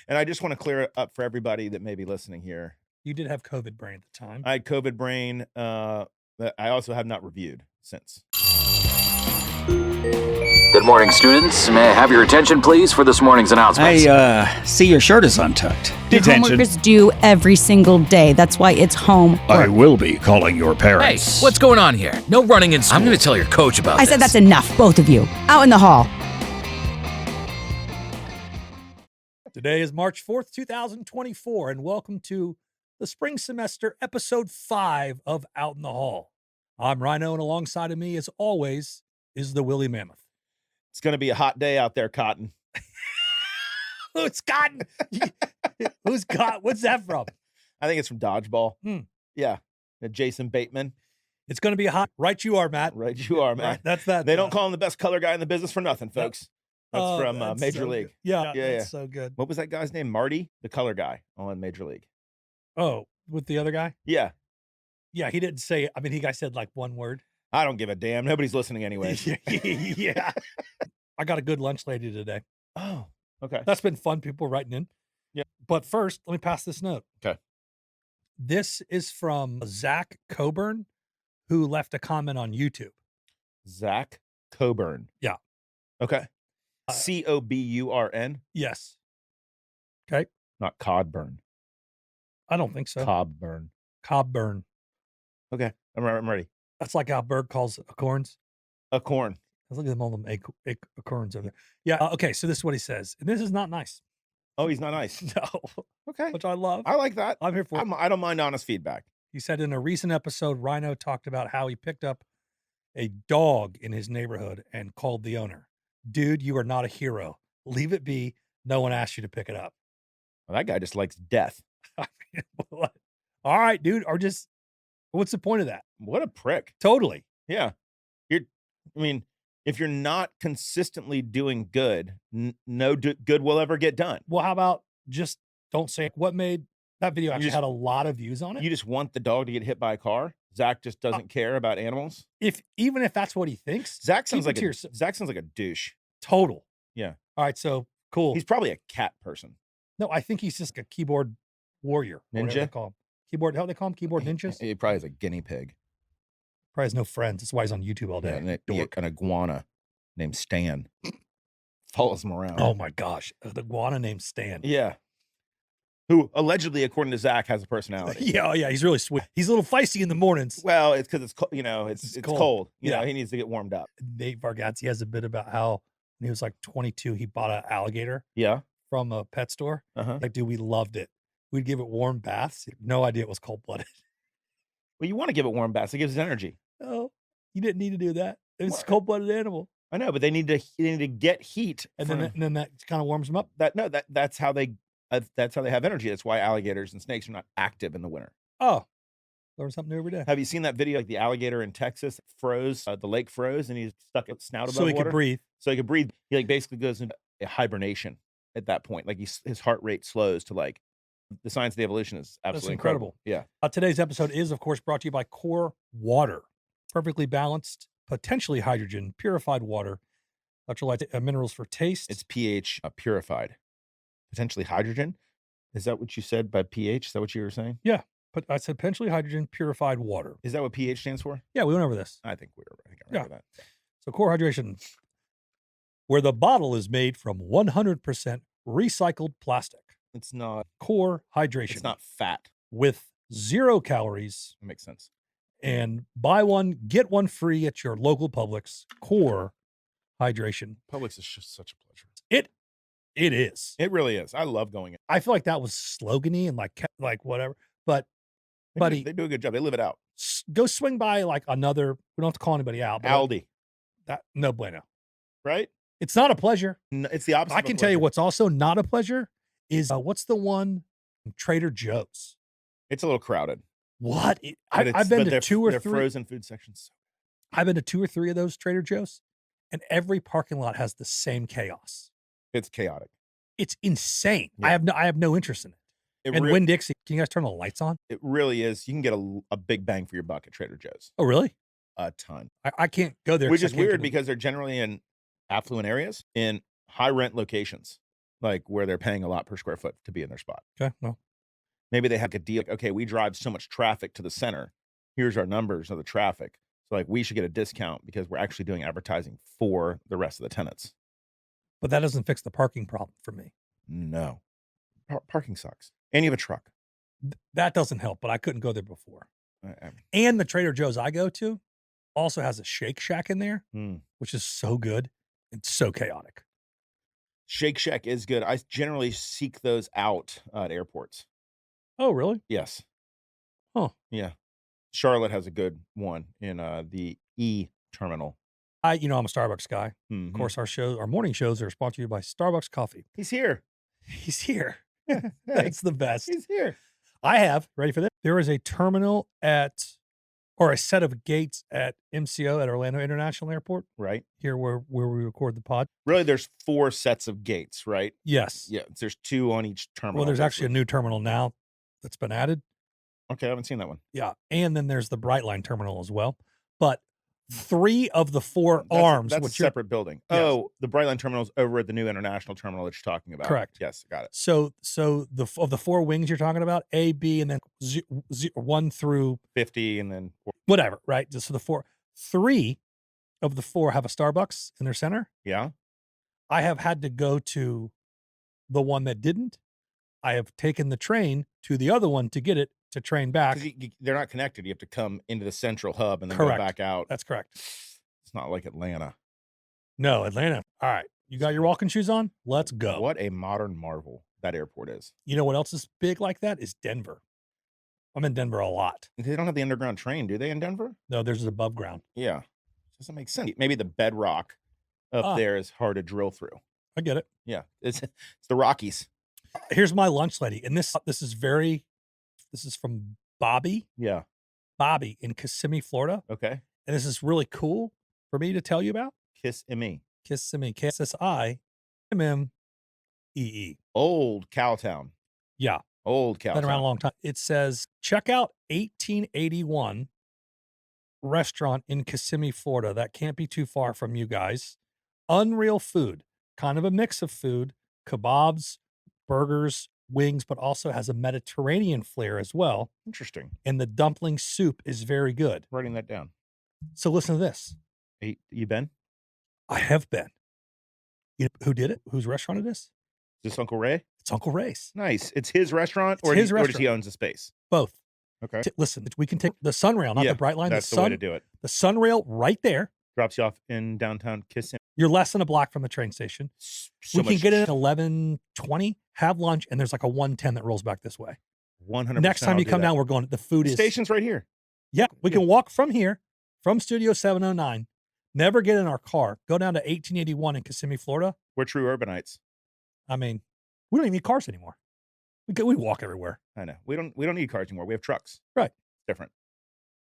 And I just want to clear it up for everybody that may be listening here. You did have COVID brain at the time. I had COVID brain that I also have not reviewed since. Good morning, students. May I have your attention, please, for this morning's announcements? I see your shirt is untucked. Your homework is due every single day. That's why it's homework. I will be calling your Hey, parents. what's going on here? No running in school. I'm going to tell your coach about I this. said that's enough, both of you. Out in the hall. Today is March 4th, 2024, and welcome to the spring semester, episode 5 of Out in the Hall. I'm Ryno, and alongside of me, as always, is the Willy Mammoth. It's going to be a hot day out there, Cotton. Who's Cotton? Who's Cotton? What's that from? I think it's from Dodgeball. Hmm. Yeah. Jason Bateman. It's going to be hot. Right you are, Matt. Right you are, Matt. Right, that's that. They don't call him the best color guy in the business for nothing, folks. That's from that's Major so League. good. Yeah, Yeah, that's so good. What was that guy's name? Marty? The color guy on Major League. Oh, with the other guy? Yeah. Yeah, he didn't say, I mean, he guy said like one word. I don't give a damn. Nobody's listening anyways. Yeah. I got a good lunch lady today. Oh, okay. That's been fun. People writing in. Yeah. But first, let me pass this note. Okay. This is from Zach Coburn, who left a comment on YouTube. Zach Coburn. Yeah. Okay. Coburn. Yes. Okay. Not Codburn. I don't think so. Cobburn. Cobburn. Okay. I'm ready. That's like how Berg calls acorns. Acorn. Look at them, all them acorns over there. Yeah. Okay. So this is what he says. And this is not nice. Oh, he's not nice. No. Okay. Which I love. I like that. I'm here for it. I don't mind honest feedback. He said in a recent episode, Ryno talked about how he picked up a dog in his neighborhood and called the owner. Dude, you are not a hero. Leave it be. No one asked you to pick it up. Well, that guy just likes death. I mean, what? All right, dude. Or just, what's the point of that? What a prick. Totally. Yeah. If you're not consistently doing good, no good will ever get done. Well, how about just don't say it? What made that video actually just- had a lot of views on it? You just want the dog to get hit by a car. Zach just doesn't care about animals. Even if that's what he thinks, Zach sounds keep like it to Zach sounds like a douche. total. Yeah. All right. So cool. He's probably a cat person. No, I think he's just a keyboard warrior. Or whatever Ninja? they call him. Keyboard. How they call him? Keyboard ninjas. He probably is a guinea pig. Probably has no friends. That's why he's on YouTube all day. Yeah, an iguana named Stan follows him around. Oh my gosh, the iguana named Stan. Yeah. Who allegedly, according to Zach, has a personality. Yeah, he's really sweet. He's a little feisty in the mornings. Well, it's because it's it's cold. Yeah. He needs to get warmed up. Nate Bargatze has a bit about how when he was like 22, he bought an alligator Yeah. from a pet store. Uh-huh. Like, dude, we loved it. We'd give it warm baths. No idea it was cold blooded. Well, you want to give it warm baths. It gives it energy. Oh, you didn't need to do that. It was a What? cold blooded animal. I know, but they need to get heat, And then that kind of warms them up. that's how they have energy. That's why alligators and snakes are not active in the winter. Oh, learn something new every day. Have you seen that video? Like the alligator in Texas froze, the lake froze, and he stuck its snout above So he water could breathe. So he could breathe. He basically goes into a hibernation at that point. Like his heart rate slows to the science of the evolution is absolutely incredible. Yeah. Today's episode is, of course, brought to you by Core Water. Perfectly balanced, potentially hydrogen, purified water, electrolyte minerals for taste. It's pH purified. Potentially hydrogen. Is that what you said by pH? Is that what you were saying? Yeah, but I said potentially hydrogen, purified water. Is that what pH stands for? Yeah, we went over this. I think I remember that. So Core Hydration, where the bottle is made from 100% recycled plastic. It's not Core Hydration. It's not fat. With 0 calories. That makes sense. And buy one, get one free at your local Publix. Core Hydration. Publix is just such a pleasure. It is. It really is. I love going in. I feel like that was slogany and like whatever. But buddy, They do a good job. They live it out. Go swing by like another. We don't have to call anybody out. But Aldi, no bueno. right? It's not a pleasure. No, it's the opposite. I of a can tell you pleasure. what's also not a pleasure is what's the one Trader Joe's. It's a little crowded. What? But I've been but to their- 2 or their 3. frozen food sections. I've been to 2 or 3 of those Trader Joe's, and every parking lot has the same chaos. It's chaotic. It's insane. Yeah. I have no interest in it. It, And re- Winn-Dixie, can you guys turn the lights on? it really is. You can get a big bang for your buck at Trader Joe's. Oh, really? A ton. I can't go there. Which 'cause is I can't weird do it. because they're generally in affluent areas, in high rent locations. like where they're paying a lot per square foot to be in their spot. Okay. Well, Maybe they have a deal. Like, okay, we drive so much traffic to the center. Here's our numbers of the traffic. So like we should get a discount because we're actually doing advertising for the rest of the tenants. but that doesn't fix the parking problem for me. No. Parking sucks. And you have a truck. That doesn't help, but I couldn't go there before. I- And the Trader Joe's I go to also has a Shake Shack in there, Hmm. which is so good and so chaotic. Shake Shack is good. I generally seek those out at airports. Oh, really? Yes. Huh. Yeah. Charlotte has a good one in the E terminal. I'm a Starbucks guy. Mhm. Of course, our morning shows are sponsored by Starbucks coffee. He's here. He's here. Hey, That's the best. he's here. I have, ready for this? There is a terminal or a set of gates at MCO at Orlando International Airport, Right. here where we record the pod. Really, there's 4 sets of gates, right? Yes. Yeah. There's 2 on each terminal. Well, there's actually a new terminal now that's been added. Okay, I haven't seen that one. Yeah. And then there's the Brightline terminal as well. But 3 of the 4 That's arms, That's a which you're separate building. Yes. Oh, the Brightline terminal's over at the new international terminal that you're talking about. Correct. Yes, got it. so of the 4 wings you're talking about, A, B, and then 1 through 50 and then whatever, right? So the 3 of the 4 have a Starbucks in their center. yeah. I have had to go to the one that didn't. I have taken the train to the other one to get it to train back. 'Cause they're not connected. You have to come into the central hub and then Correct. go back out. That's correct. It's not like Atlanta. No, Atlanta. All right. You got your walking shoes on? Let's go. What a modern marvel that airport is. You know what else is big like that? Is Denver. I'm in Denver a lot. They don't have the underground train, do they, in Denver? No, there's above ground. Yeah. Doesn't make sense. Maybe the bedrock up there is hard to drill through. I get it. Yeah. It's the Rockies. Here's my lunch lady. And this is from Bobby Yeah. in Kissimmee, Florida. Okay. And this is really cool for me to tell you about. Kiss me. Kissimmee, Kissimmee. Old Cowtown. Yeah. Old Cowtown. Been around a long time. It says, check out 1881 restaurant in Kissimmee, Florida. That can't be too far from you guys. Unreal food, kind of a mix of food, kebabs, burgers, wings, but also has a Mediterranean flair as well. Interesting. And the dumpling soup is very good. Writing that down. So listen to this. Hey, you been? I have been. You know who did it? Whose restaurant it is? Is this Uncle Ray? It's Uncle Ray's. Nice. It's his restaurant, It's or, his or does restaurant. he owns the space? Both. Okay. Listen, we can take the Sunrail, not Yeah, the Brightline. That's the the way to do it. The Sunrail right there. Drops you off in downtown Kissimmee. You're less than a block from the train station. So We can much get in at 11:20, have lunch, and there's like a 110 that rolls back this way. 100%. Next time I'll you do come that. down, we're going. The food The is station's right here. Yeah, we can walk from here, from Studio 709. Never get in our car. Go down to 1881 in Kissimmee, Florida. We're true urbanites. I mean, we don't even need cars anymore. We walk everywhere. I know. We don't need cars anymore. We have trucks. Right. It's different.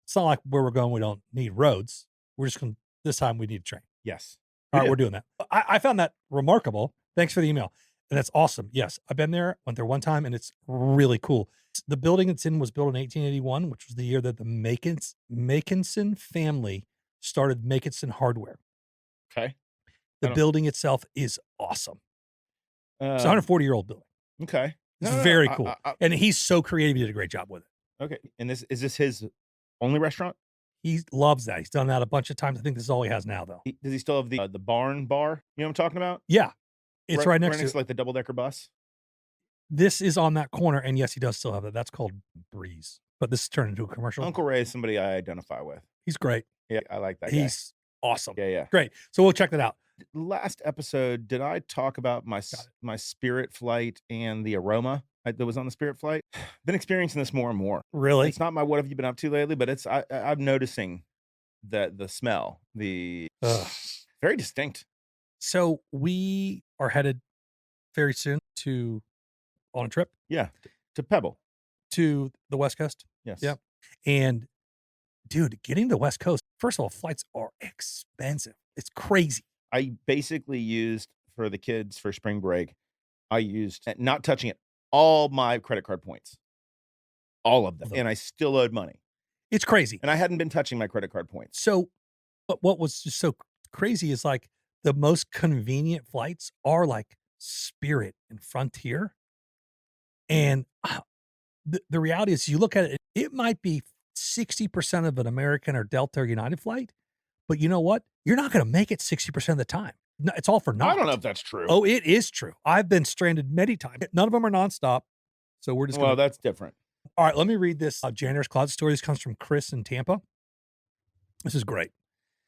It's not like where we're going, we don't need roads. We're just going. This time we need a train. Yes. All right, did. we're doing that. I found that remarkable. Thanks for the email. And that's awesome. Yes, I've been there, went there one time, and it's really cool. The building it's in was built in 1881, which was the year that the Makinson family started Makinson Hardware. Okay. The building itself is awesome. It's a Um, 140-year-old building. Okay. It's No, no, no, very I- cool. I- And he's so creative. He did a great job with it. okay. And is this his only restaurant? He loves that. He's done that a bunch of times. I think this is all he has now, though. Does he still have the barn bar? You know what I'm talking about? Yeah. It's right next to like the double decker bus. This is on that corner. And yes, he does still have that. That's called Breeze. But this is turned into a commercial. Uncle Ray is somebody I identify with. He's great. Yeah, I like that guy. He's awesome. Yeah. Great. So we'll check that out. Last episode, did I talk about my Spirit flight and the aroma that was on the Spirit flight? Been experiencing this more and more. Really? It's not my what have you been up to lately, but I'm noticing that the smell, very distinct. So we are headed very soon on a trip Yeah, to Pebble. to the West Coast. Yes. Yep. And dude, getting to the West Coast, first of all, flights are expensive. It's crazy. I basically used for the kids for spring break. I used not touching it all my credit card points, all of them, and I still owed money. It's crazy. And I hadn't been touching my credit card points. So, but what was just so crazy is like the most convenient flights are like spirit and frontier. And the reality is, you look at it, it might be 60% of an American or Delta or United flight, but you know what? You're not going to make it 60% of the time. No, it's all for naught. I don't know if that's true. Oh, it is true. I've been stranded many times. None of them are nonstop. So we're just well, going to. that's different. All right, let me read this janitor's closet story. This comes from Chris in Tampa. This is great.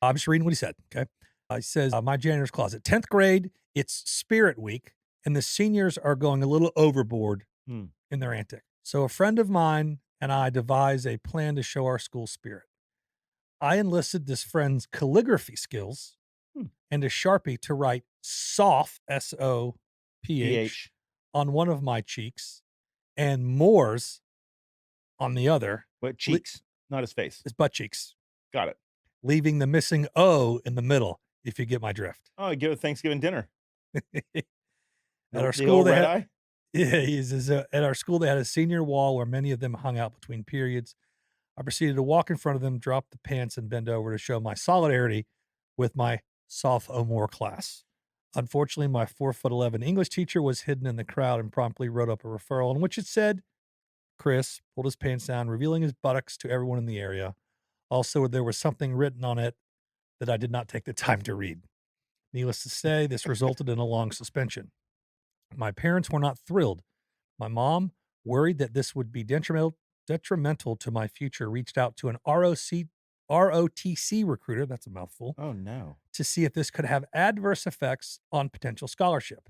I'm just reading what he said. Okay. He says, my janitor's closet, 10th grade, it's Spirit Week, and the seniors are going a little overboard in their antics. So a friend of mine and I devised a plan to show our school spirit. I enlisted this friend's calligraphy skills and a Sharpie to write SOPH, S-O-P-H, on one of my cheeks and Moore's on the other. What cheeks? Not his face. His butt cheeks. Got it. Leaving the missing O in the middle, if you get my drift. Oh, give a Thanksgiving dinner. At our school, red eye? Yeah, he says, at our school, they had a senior wall where many of them hung out between periods. I proceeded to walk in front of them, drop the pants, and bend over to show my solidarity with my sophomore class. Unfortunately, my 4'11" English teacher was hidden in the crowd and promptly wrote up a referral in which it said, Chris pulled his pants down, revealing his buttocks to everyone in the area. Also, there was something written on it that I did not take the time to read. Needless to say, this resulted in a long suspension. My parents were not thrilled. My mom, worried that this would be detrimental to my future, reached out to an ROTC recruiter, that's a mouthful. Oh, no. To see if this could have adverse effects on potential scholarship.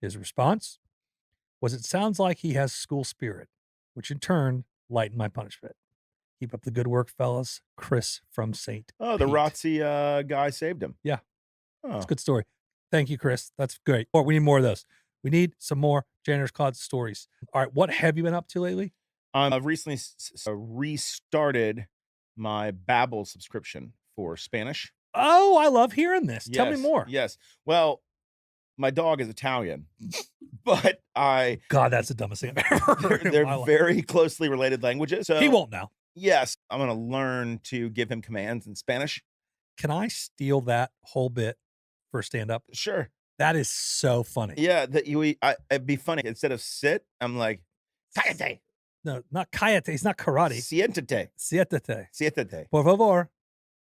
His response was, it sounds like he has school spirit, which in turn lightened my punishment. Keep up the good work, fellas. Chris from St. Oh, the Pete. ROTC guy saved him. Yeah. Oh. It's a good story. Thank you, Chris. That's great. Or we need more of those. We need some more janitor's closet stories. All right. What have you been up to lately? I've recently restarted my Babbel subscription for Spanish. Oh, I love hearing this. Tell me Yes, more. Yes. Well, my dog is Italian, but God, that's the dumbest thing I've ever heard. they're very closely related languages. So He won't know. yes, I'm going to learn to give him commands in Spanish. Can I steal that whole bit for stand up? Sure. That is so funny. Yeah, it'd be funny. Instead of sit, I'm like, cállate. No, not kayate. It's not karate. Siéntate. Siéntate. Siéntate. Por favor.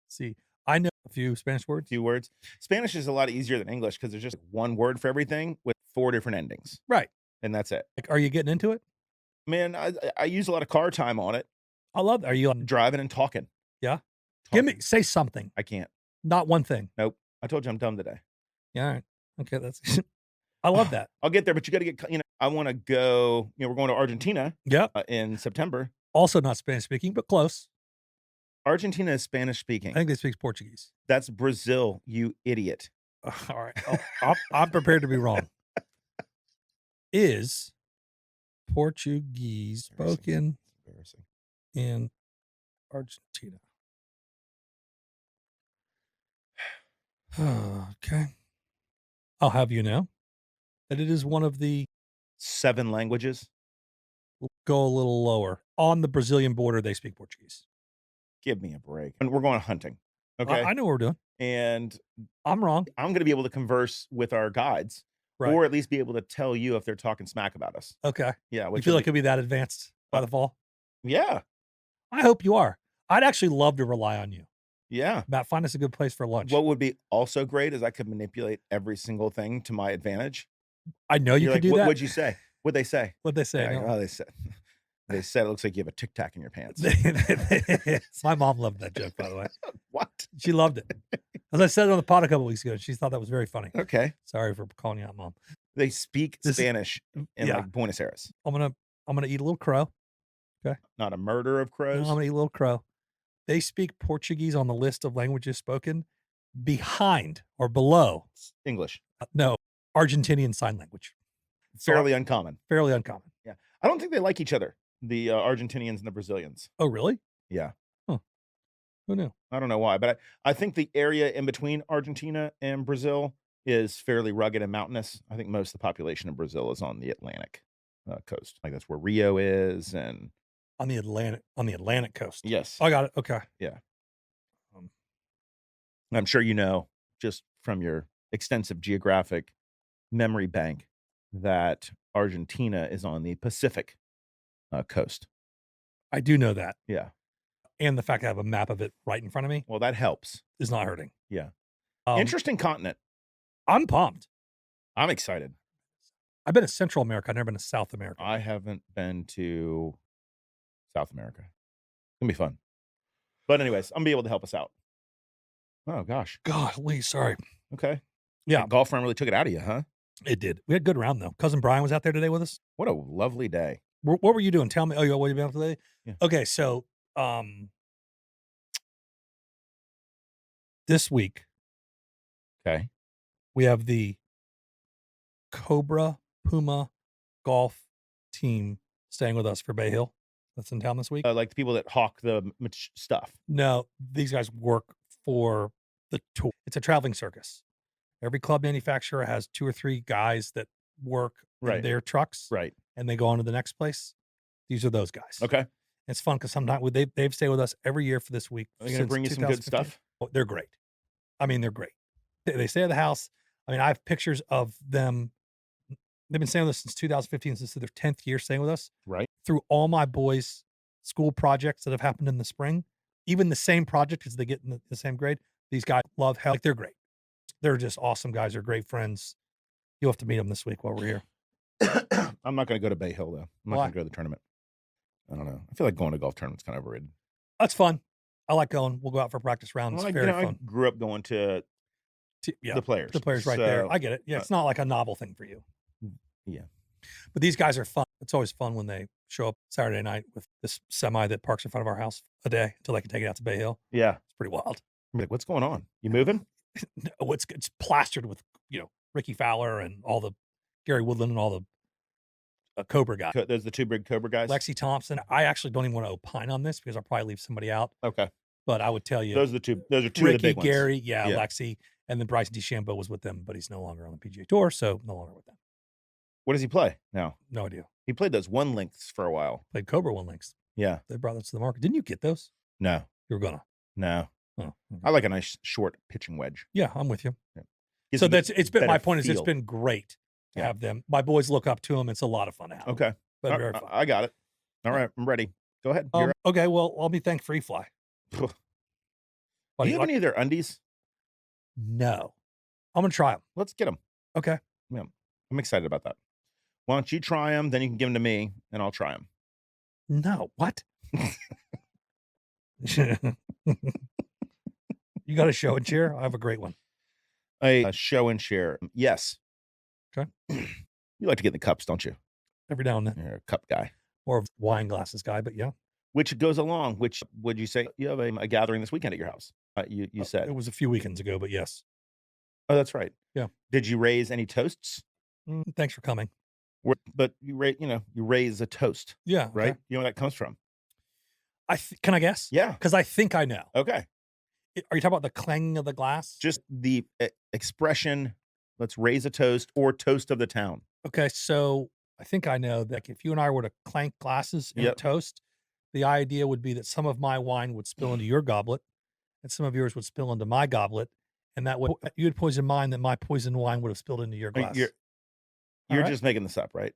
See, I know a few Spanish words. Few words. Spanish is a lot easier than English because there's just one word for everything with 4 different endings. Right. And that's it. Like, are you getting into it? Man, I use a lot of car time on it. I love that. Are you on? Driving and talking. Yeah. Talking. Say something. I can't. Not one thing. Nope. I told you I'm dumb today. Yeah. All right. Okay. That's, I love that. I'll get there, but you got to get, I want to go, we're going to Argentina Yeah. in September. Also not Spanish speaking, but close. Argentina is Spanish speaking. I think they speak Portuguese. That's Brazil, you idiot. All right. I'm prepared to be wrong. Is Portuguese spoken Embarrassing. in Argentina? Okay. I'll have you know that it is one of the 7 languages. go a little lower. On the Brazilian border, they speak Portuguese. Give me a break. And we're going hunting. Okay. I know what we're doing. And I'm wrong. I'm going to be able to converse with our guides, Right. or at least be able to tell you if they're talking smack about us. Okay. Yeah. You Which feel will like it'll be that advanced by the fall? yeah. I hope you are. I'd actually love to rely on you. Yeah. Matt, find us a good place for lunch. What would be also great is I could manipulate every single thing to my advantage. I know you You're could like, do that. What'd you say? What'd they say? What'd they say? Yeah, No. oh, they said it looks like you have a Tic Tac in your pants. My mom loved that joke, by the way. What? She loved it. As I said it on the pod a couple weeks ago, she thought that was very funny. Okay. Sorry for calling you out, Mom. They speak Spanish in yeah. like Buenos Aires. I'm gonna eat a little crow. Okay. Not a murder of I'm crows. gonna eat a little crow. They speak Portuguese on the list of languages spoken behind or below. English. No, Argentinian Sign Language. Fairly uncommon. Fairly uncommon. Yeah. I don't think they like each other, the Argentinians and the Brazilians. Oh, really? Yeah. Huh. Who knew? I don't know why, but I think the area in between Argentina and Brazil is fairly rugged and mountainous. I think most of the population in Brazil is on the Atlantic coast. Like that's where Rio is, and On the Atlantic coast. yes, I got it. Okay. I'm sure you know just from your extensive geographic memory bank that Argentina is on the Pacific coast. I do know that. Yeah. And the fact I have a map of it right in front of me Well, that helps. is not hurting. Yeah. Um, Interesting continent. I'm pumped. I'm excited. I've been to Central America. I've never been to South America. I haven't been to South America. It's going to be fun. But anyways, I'm going to be able to help us out. Oh, gosh. Golly, sorry. Okay. Yeah. That golf round really took it out of you, huh? It did. We had a good round, though. Cousin Brian was out there today with us. What a lovely day. What were you doing? Tell me. Oh, what have you been up today? Yeah. Okay, so this week Okay. we have the Cobra Puma golf team staying with us for Bay Hill. That's in town this week. Like the people that hawk the stuff. No, these guys work for the tour. It's a traveling circus. Every club manufacturer has 2 or 3 guys that work in Right. their trucks, Right. and they go on to the next place. These are those guys. Okay. It's fun because sometimes they've stayed with us every year for this week. Are they going to bring you some good 2015. stuff? Oh, they're great. I mean, they're great. They stay at the house. I mean, I have pictures of them. They've been staying with us since 2015, since their 10th year staying with us. Right. Through all my boys' school projects that have happened in the spring, even the same project as they get in the same grade, these guys love hell. Like, they're great. They're just awesome guys. They're great friends. You'll have to meet them this week while we're here. I'm not going to go to Bay Hill, though. I'm not Why? going to go to the tournament. I don't know. I feel like going to golf tournaments kind of overrated. That's fun. I like going. We'll go out for a practice round. It's Well, very I fun. grew up going to Yeah, the players. the players right there. So, I get it. Yeah, it's not like a novel thing for you. Yeah. But these guys are fun. It's always fun when they show up Saturday night with this semi that parks in front of our house a day until they can take it out to Bay Hill. Yeah. It's pretty wild. I'm like, what's going on? You moving? No, it's plastered with, Ricky Fowler and all the Gary Woodland and all the Cobra guys. Those the 2 big Cobra guys? Lexi Thompson. I actually don't even want to opine on this because I'll probably leave somebody out. Okay. But I would tell you, Those are 2 Ricky, of the big ones. Gary, Yeah. Lexi, and then Bryson DeChambeau was with them, but he's no longer on the PGA Tour, so no longer with them. What does he play now? No idea. He played those 1 lengths for a while. Played Cobra 1 links. Yeah. They brought those to the market. Didn't you get those? No. You were gonna. No. Oh, okay. I like a nice short pitching wedge. Yeah, I'm with you. Gives So you the it's been, my better point is it's feel. been great to Yeah. have them. My boys look up to them. It's a lot of fun to have them. Okay. But very fun. I got it. All right. I'm ready. Go ahead. You're Okay, well, I'll be thank Free Fly. up. What Do do you you have any of their undies? No. I'm gonna try them. Let's get them. Okay. I'm excited about that. Why don't you try them? Then you can give them to me, and I'll try them. No. What? You got a show and share? I have a great one. A show and share. Yes. Okay. You like to get in the cups, don't you? Every now and then. You're a cup guy. More of a wine glasses guy, but yeah. Which goes along. Which would you say you have a gathering this weekend at your house? You said. It was a few weekends ago, but yes. Oh, that's right. Yeah. Did you raise any toasts? Thanks for coming. But you raise a toast, Yeah. right? Okay. You know where that comes from? Can I guess? Yeah. Because I think I know. Okay. Are you talking about the clanging of the glass? Just the expression, let's raise a toast or toast of the town. Okay, so I think I know that if you and I were to clank glasses in a Yep. toast, the idea would be that some of my wine would spill into your goblet and some of yours would spill into my goblet. And that would, you would poison mine, that my poisoned wine would have spilled into your glass. You're All right. just making this up, right?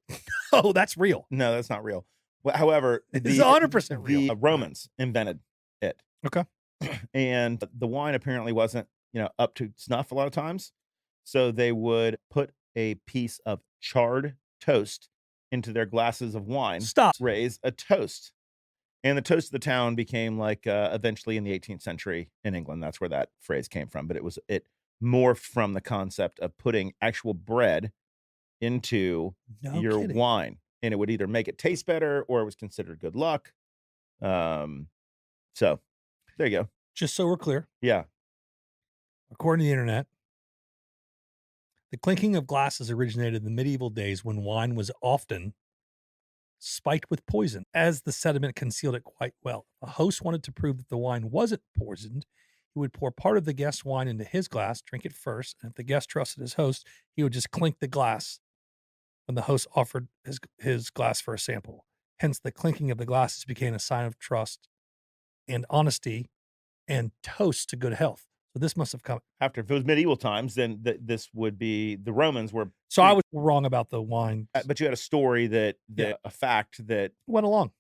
Oh, that's real. No, that's not real. Well, however, It's 100% real. The Romans invented it. Okay. And the wine apparently wasn't, up to snuff a lot of times. So they would put a piece of charred toast into their glasses of wine. Stop. Raise a toast. And the toast of the town became like eventually in the 18th century in England. That's where that phrase came from. But it morphed from the concept of putting actual bread into No your kidding. wine. And it would either make it taste better or it was considered good luck. So there you go. Just so we're clear, Yeah. according to the internet, the clinking of glasses originated in the medieval days when wine was often spiked with poison, as the sediment concealed it quite well. A host wanted to prove that the wine wasn't poisoned. He would pour part of the guest's wine into his glass, drink it first, and if the guest trusted his host, he would just clink the glass when the host offered his glass for a sample. Hence, the clinking of the glasses became a sign of trust and honesty and toast to good health. So this must have come. After, if it was medieval times, then this would be the Romans were. So I was wrong about the wine. But you had a story that a fact that Went along.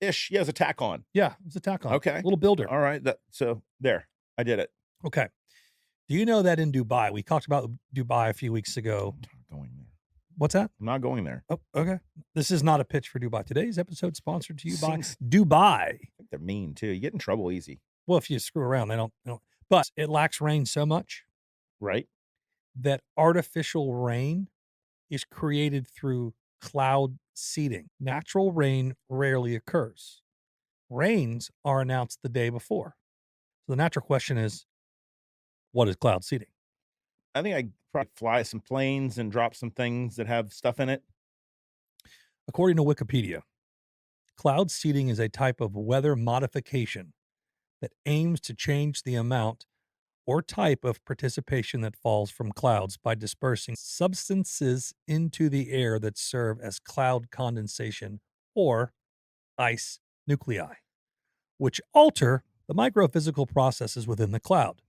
ish. Yeah, it was a tack on. Yeah, it was a tack on. Okay. A little builder. All right. So there, I did it. Okay. Do you know that in Dubai, we talked about Dubai a few weeks ago. I'm not going there. What's that? I'm not going there. Oh, okay. This is not a pitch for Dubai. Today's episode sponsored to you by Seems- Dubai. I think they're mean too. You get in trouble easy, Well, if you screw around, they don't. But it lacks rain so much right? that artificial rain is created through cloud seeding. Natural rain rarely occurs. Rains are announced the day before. So the natural question is, what is cloud seeding? I think I probably fly some planes and drop some things that have stuff in it. According to Wikipedia, cloud seeding is a type of weather modification that aims to change the amount or type of precipitation that falls from clouds by dispersing substances into the air that serve as cloud condensation or ice nuclei, which alter the microphysical processes within the cloud.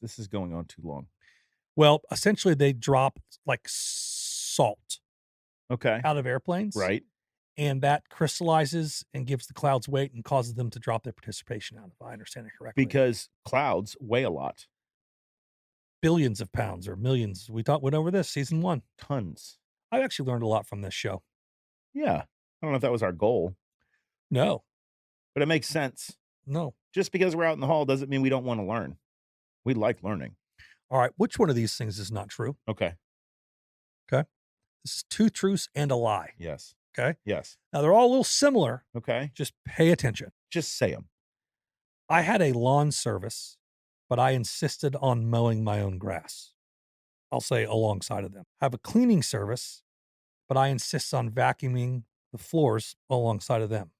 This is going on too long. Well, essentially, they drop like salt Okay. out of airplanes. Right. And that crystallizes and gives the clouds weight and causes them to drop their participation out, if I understand it correctly. Because clouds weigh a lot. Billions of pounds or millions. We went over this season 1. Tons. I actually learned a lot from this show. Yeah. I don't know if that was our goal, No, but it makes sense. no. Just because we're out in the hall doesn't mean we don't want to learn. We like learning. All right. Which one of these things is not true? Okay. This is 2 truths and a lie. Yes. Okay. Yes. Now, they're all a little similar. Okay. Just pay attention. Just say them. I had a lawn service, but I insisted on mowing my own grass. I'll say alongside of them. I have a cleaning service, but I insist on vacuuming the floors alongside of them.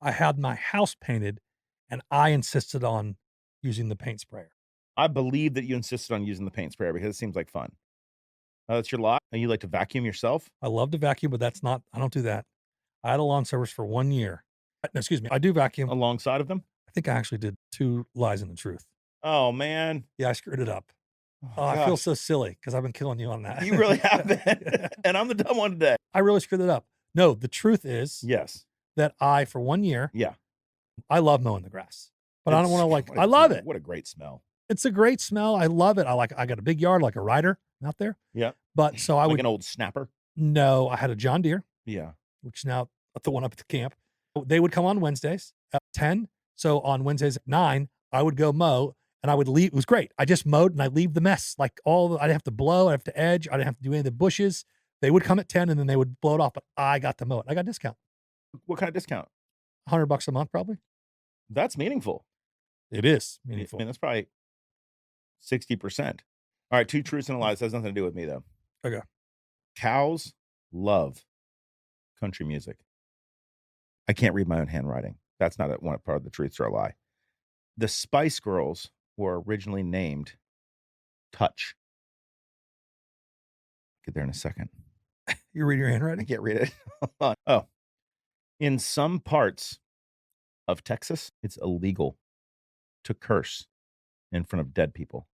I had my house painted, and I insisted on using the paint sprayer. I believe that you insisted on using the paint sprayer because it seems like fun. That's your lot. And you like to vacuum yourself? I love to vacuum, but I don't do that. I had a lawn service for 1 year. No, excuse me. I do vacuum. Alongside of them? I think I actually did 2 lies and the truth. Oh, man. Yeah, I screwed it up. Oh, I feel gosh. so silly because I've been killing you on that. You really have been. And I'm the dumb one today. I really screwed it up. No, the truth is Yes. that for 1 year, Yeah. I love mowing the grass, but I don't It's- want to what a I love great- it. What a great smell. It's a great smell. I love it. I got a big yard like a rider out there. Yeah. But so I Like would, an old snapper. no, I had a John Deere, Yeah. which is now the one up at the camp. They would come on Wednesdays at 10. So on Wednesdays at 9, I would go mow and I would leave. It was great. I just mowed and I leave the mess. Like I didn't have to blow. I didn't have to edge. I didn't have to do any of the bushes. They would come at 10 and then they would blow it off, but I got to mow it. I got a discount. What kind of discount? $100 a month, probably. That's meaningful. It is I meaningful. mean, that's probably 60%. All right. 2 truths and a lie. This has nothing to do with me, though. Okay. Cows love country music. I can't read my own handwriting. That's not one part of the truths or a lie. The Spice Girls were originally named Touch. Get there in a second. You read your I handwriting? can't read it. Hold on. Oh, in some parts of Texas, it's illegal to curse in front of dead people.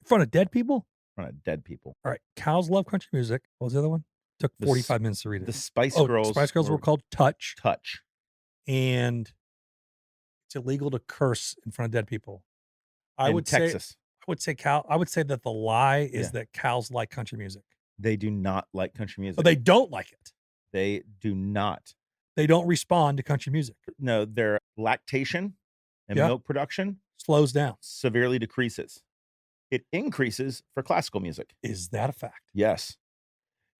In front of dead people? In front of dead people. All right. Cows love country music. What was the other one? Took The 45 minutes to read it. The Spice Oh, Girls. Spice Girls were called Touch, Touch. and it's illegal to curse in front of dead people. I in would Texas. I would say that the lie is Yeah. that cows like country music. They do not like country music. But they don't like it. They do not. They don't respond to country music. No, their lactation and Yeah. milk production Slows down. severely decreases. It increases for classical music. Is that a fact? Yes.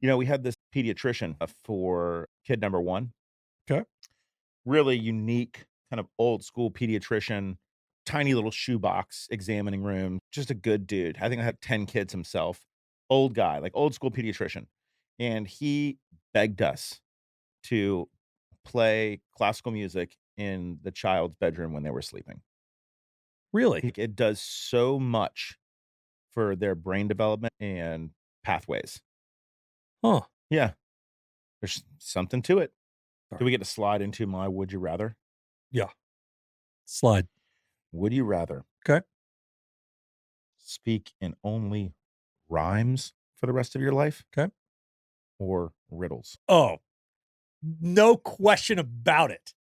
You know, we had this pediatrician for kid number 1. Okay. Really unique, kind of old school pediatrician, tiny little shoebox examining room. Just a good dude. I think I had 10 kids himself. Old guy, like old school pediatrician. And he begged us to play classical music in the child's bedroom when they were sleeping. Really? It does so much for their brain development and pathways. Huh. Yeah. There's something to it. Sorry. Do we get to slide into my would you rather? Slide. Would you rather? Okay. speak in only rhymes for the rest of your life? Okay. Or riddles? Oh, no question about it.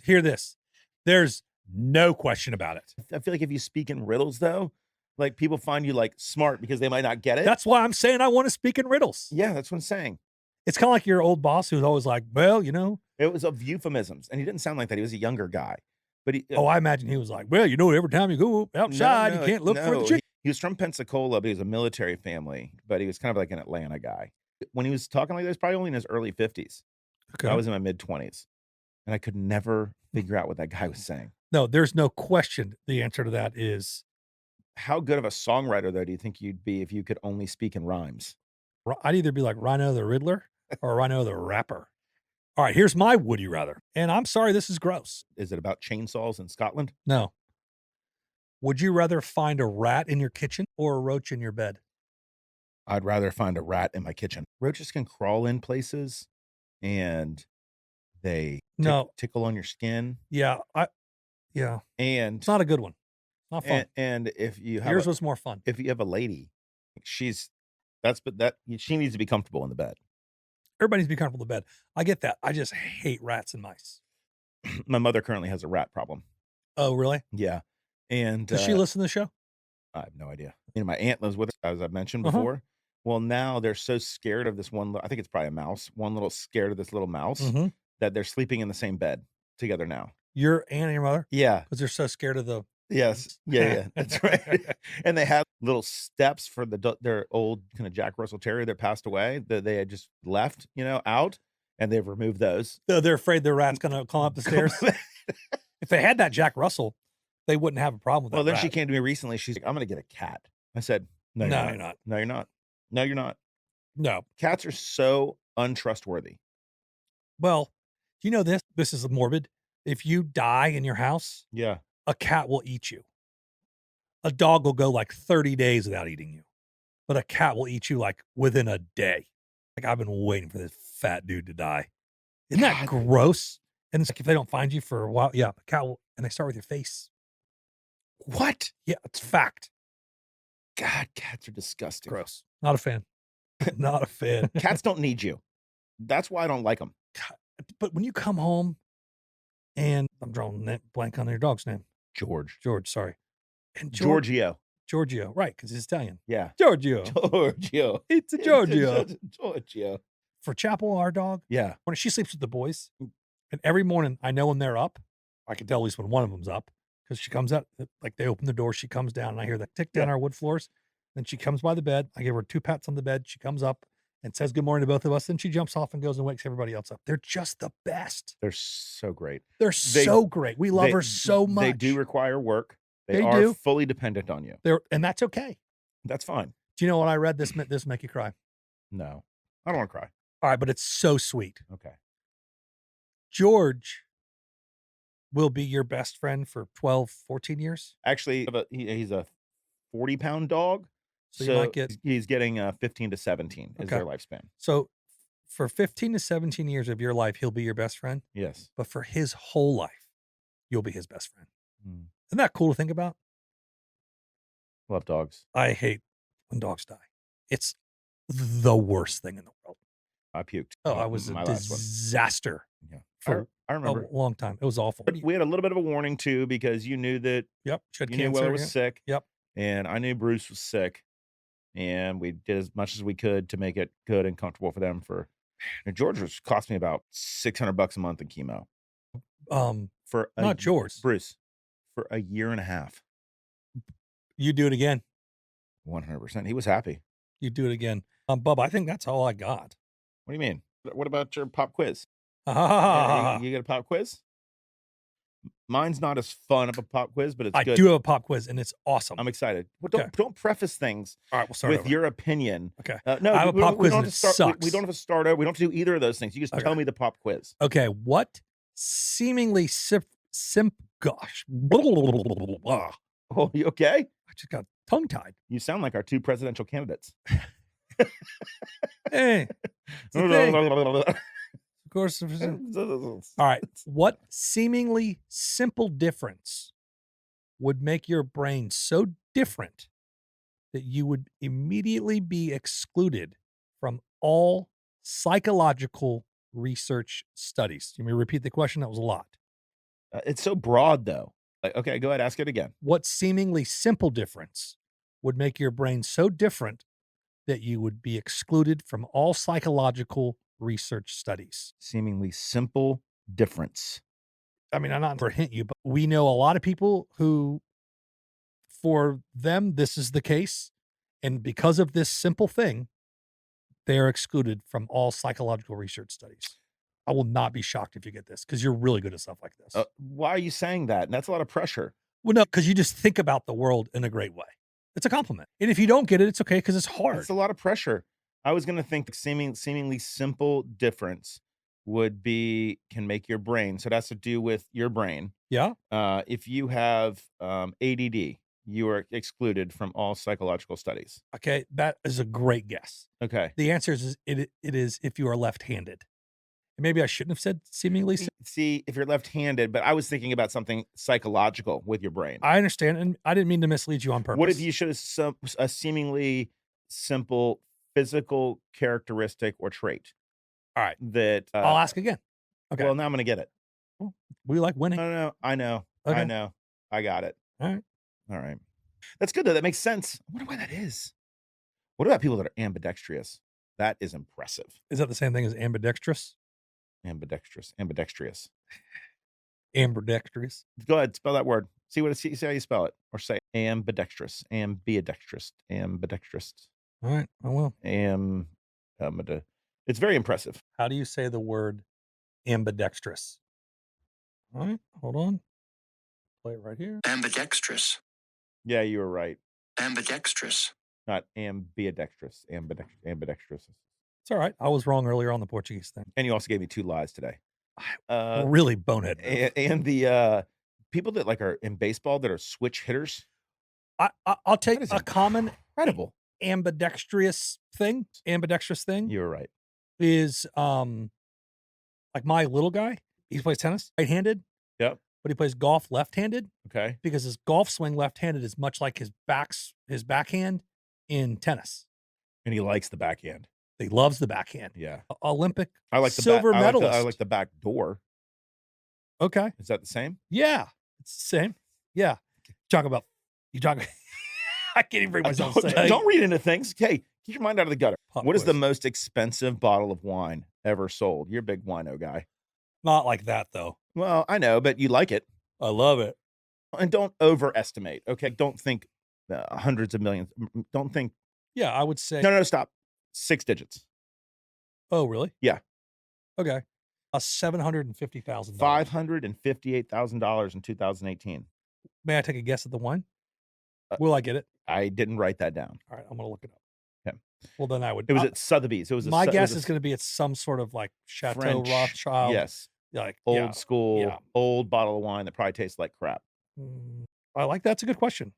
Hear this. There's no question about it. I feel like if you speak in riddles, though, like people find you like smart because they might not get it. That's why I'm saying I want to speak in riddles. Yeah, that's what I'm saying. It's kind of like your old boss who's always like, well, you know. It was of euphemisms, and he didn't sound like that. He was a younger guy. But he, I imagine he was like, well, you know, every time you go outside, you can't look for the chicken. He was from Pensacola, but he was a military family, but he was kind of like an Atlanta guy. When he was talking like this, probably only in his early 50s. Okay. I was in my mid-20s, and I could never figure out what that guy was saying. No, there's no question. The answer to that is, how good of a songwriter, though, do you think you'd be if you could only speak in rhymes? I'd either be like Ryno the Riddler or Ryno the Rapper. All right, here's my would you rather. And I'm sorry, this is gross. Is it about chainsaws in Scotland? No. Would you rather find a rat in your kitchen or a roach in your bed? I'd rather find a rat in my kitchen. Roaches can crawl in places, and they tickle on your skin. Yeah, And it's not a good one. Not fun. And if you have yours was more fun. If you have a lady, she needs to be comfortable in the bed. Everybody needs to be comfortable in the bed. I get that. I just hate rats and mice. My mother currently has a rat problem. Oh, really? Yeah. And does she listen to the show? I have no idea. My aunt lives with her, as I've mentioned before. Well, now they're so scared of this one. I think it's probably a mouse. One little scared of this little mouse that they're sleeping in the same bed together now. Your aunt and your mother? Yeah. Because they're so scared of the. Yes. Yeah. That's right. And they have little steps for their old kind of Jack Russell Terrier that passed away that they had just left, out, and they've removed those. So they're afraid the rat's going to climb up the stairs. If they had that Jack Russell, they wouldn't have a problem with that. Well, then rat. she came to me recently. She's like, I'm going to get a cat. I said, No, you're not. No, you're not. No, you're not. No. Cats are so untrustworthy. Well, you know this? This is morbid. If you die in your house, yeah, a cat will eat you. A dog will go like 30 days without eating you, but a cat will eat you like within a day. Like I've been waiting for this fat dude to die. Isn't that gross? And it's like if they don't find you for a while, yeah, a cat will, and they start with your face. What? Yeah, it's fact. God, cats are disgusting. Gross. Not a fan. Not a fan. Cats don't need you. That's why I don't like them. But when you come home, and I'm drawing a blank on your dog's name. George, sorry. And Giorgio, right, because he's Italian. Yeah. Giorgio. It's a Giorgio. Giorgio. For Chapel, our dog, yeah, when she sleeps with the boys, and every morning I know when they're up, I can tell at least when one of them's up, because she comes out, like they open the door, she comes down, and I hear that tick down our wood floors. Then she comes by the bed. I give her 2 pats on the bed. She comes up and says good morning to both of us. Then she jumps off and goes and wakes everybody else up. They're just the best. They're so great. They're so great. We love her so much. They do require work. They do. are fully dependent on you. And that's okay. That's fine. Do you know what I read? This make you cry? No, I don't want to cry. All right, but it's so sweet. Okay. George will be your best friend for 12, 14 years. Actually, he's a 40-pound dog. So you might get, he's getting 15 to 17 is their lifespan. So for 15 to 17 years of your life, he'll be your best friend. Yes. But for his whole life, you'll be his best friend. Isn't that cool to think about? Love dogs. I hate when dogs die. It's the worst thing in the world. I puked. Oh, I was a disaster. Yeah. For I remember. A long time. It was awful. But we had a little bit of a warning too, because you knew that you knew Weller was sick. Yep. And I knew Bruce was sick. And we did as much as we could to make it good and comfortable for them. George cost me about $600 a month in chemo. Not George. Bruce. For a year and a half. You do it again. 100%. He was happy. You do it again. Bubba, I think that's all I got. What do you mean? What about your pop quiz? You get a pop quiz? Mine's not as fun of a pop quiz, but it's good. I do have a pop quiz, and it's awesome. I'm excited. Well, don't preface things all right, we'll start with your opinion. Okay. No, I have a pop quiz, and it sucks. We don't have to start over. We don't have to do either of those things. You just tell me the pop quiz. Okay. What seemingly gosh. Oh, you okay? I just got tongue-tied. You sound like our 2 presidential candidates. Hey. Of course. All right. What seemingly simple difference would make your brain so different that you would immediately be excluded from all psychological research studies? You may repeat the question. That was a lot. It's so broad, though. Like, okay, go ahead, ask it again. What seemingly simple difference would make your brain so different that you would be excluded from all psychological research studies? Seemingly simple difference. I mean, I'm not to hint you, but we know a lot of people who, for them, this is the case. And because of this simple thing, they are excluded from all psychological research studies. I will not be shocked if you get this because you're really good at stuff like this. Why are you saying that? That's a lot of pressure. Well, no, because you just think about the world in a great way. It's a compliment. And if you don't get it, it's okay because it's hard. It's a lot of pressure. I was going to think seemingly simple difference can make your brain. So it has to do with your brain. Yeah. If you have ADD, you are excluded from all psychological studies. Okay. That is a great guess. Okay. The answer is it is if you are left-handed. Maybe I shouldn't have said seemingly. See, if you're left-handed, but I was thinking about something psychological with your brain. I understand, and I didn't mean to mislead you on purpose. What if you should have a seemingly simple physical characteristic or trait? All right. That I'll ask again. Okay. Well, now I'm going to get it. Well, we like winning. No, I know. Okay. I know. I got it. All right. That's good, though. That makes sense. I wonder why that is. What about people that are ambidextrous? That is impressive. Is that the same thing as ambidextrous? Ambidextrous. Ambidextrous. Go ahead, spell that word. See how you spell it, or say ambidextrous, ambidextrous. All right, I will. It's very impressive. How do you say the word ambidextrous? All right, hold on. Play it right here. Ambidextrous. Yeah, you were right. Ambidextrous. Not ambidextrous. Ambidextrous. It's all right. I was wrong earlier on the Portuguese thing. And you also gave me 2 lies today. Really bonehead. And the people that are in baseball that are switch hitters. I'll take a common incredible ambidextrous thing. You were right. Is like my little guy. He plays tennis right-handed. Yep. But he plays golf left-handed. Okay. Because his golf swing left-handed is much like his backhand in tennis. And he likes the backhand. He loves the backhand. Yeah. Olympic I like the silver medalist. I like the back door. Okay. Is that the same? Yeah. It's the same. Yeah. I can't even bring myself to say. Don't read into things. Hey, keep your mind out of the gutter. Pop What is quiz. the most expensive bottle of wine ever sold? You're a big wino guy. Not like that, though. Well, I know, but you like it. I love it. And don't overestimate, okay? Don't think hundreds of millions. Don't think. Yeah, I would say. No, stop. 6 digits. Oh, really? Yeah. Okay. $750,000. $558,000 in 2018. May I take a guess at the wine? Will I get it? I didn't write that down. All right, I'm going to look it up. Okay. Well, then I would. It was at Sotheby's. It was my guess is going to be it's some sort of like Chateau French, Rothschild. Yes. Like Old school, yeah. old bottle of wine that probably tastes like crap. I like that's a good question.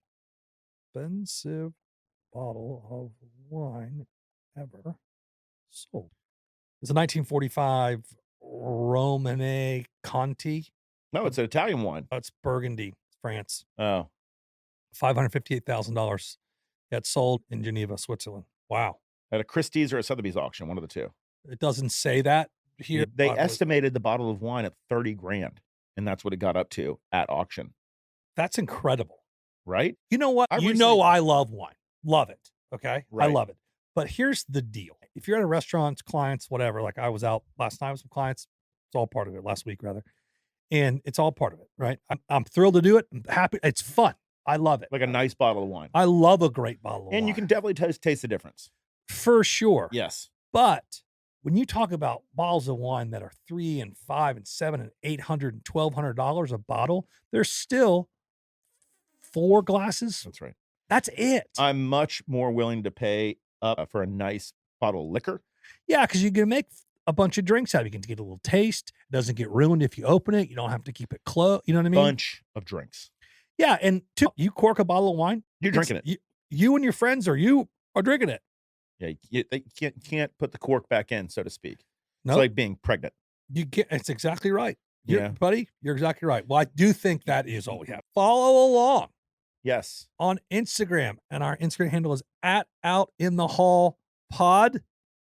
Expensive bottle of wine ever sold. It's a 1945 Romane Conti. No, it's an Italian wine. It's Burgundy, France. Oh. $558,000. That's sold in Geneva, Switzerland. Wow. At a Christie's or a Sotheby's auction, one of the two. It doesn't say that here. They estimated the bottle of wine at $30,000, and that's what it got up to at auction. That's incredible. Right? You know what? I love wine. Love it. Okay? Right. I love it. But here's the deal. If you're at a restaurant, clients, whatever, like I was out last night with some clients, it's all part of it, last week rather. And it's all part of it, right? I'm thrilled to do it. I'm happy. It's fun. I love it. Like a nice bottle of wine. I love a great bottle of wine. And you can definitely taste the difference. For sure. Yes. But when you talk about bottles of wine that are $300 and $500 and $700 and $800 and $1,200 a bottle, there's still 4 glasses. That's right. That's it. I'm much more willing to pay up for a nice bottle of liquor. Yeah, because you can make a bunch of drinks out of it. You can get a little taste. It doesn't get ruined if you open it. You don't have to keep it closed. You know what I mean? Bunch of drinks. Yeah, and 2, you cork a bottle of wine. You're drinking it. You and your friends are drinking it. Yeah, they can't put the cork back in, so to speak. No, It's like being pregnant. It's exactly right. Yeah. Buddy, you're exactly right. Well, I do think that is all we have. Follow along. Yes. on Instagram. And our Instagram handle is at outinthehallpod.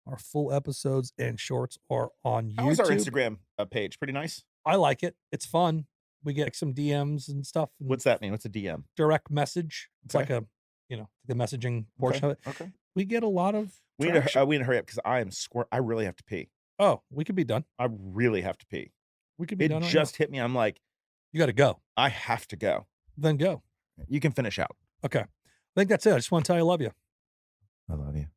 Our full episodes and shorts are on YouTube. How is our Instagram page? Pretty nice. I like it. It's fun. We get some DMs and stuff. And What's that mean? What's a DM? direct message. It's Okay. like the messaging portion of it. Okay. We get a lot of We need traction. to hurry up because I am I really have to pee. Oh, we could be done. I really have to pee. We could be It done right just hit me. I'm like, now. You got to go. I have to go. Then go. You can finish out. Okay. I think that's it. I just want to tell you I love you. I love you.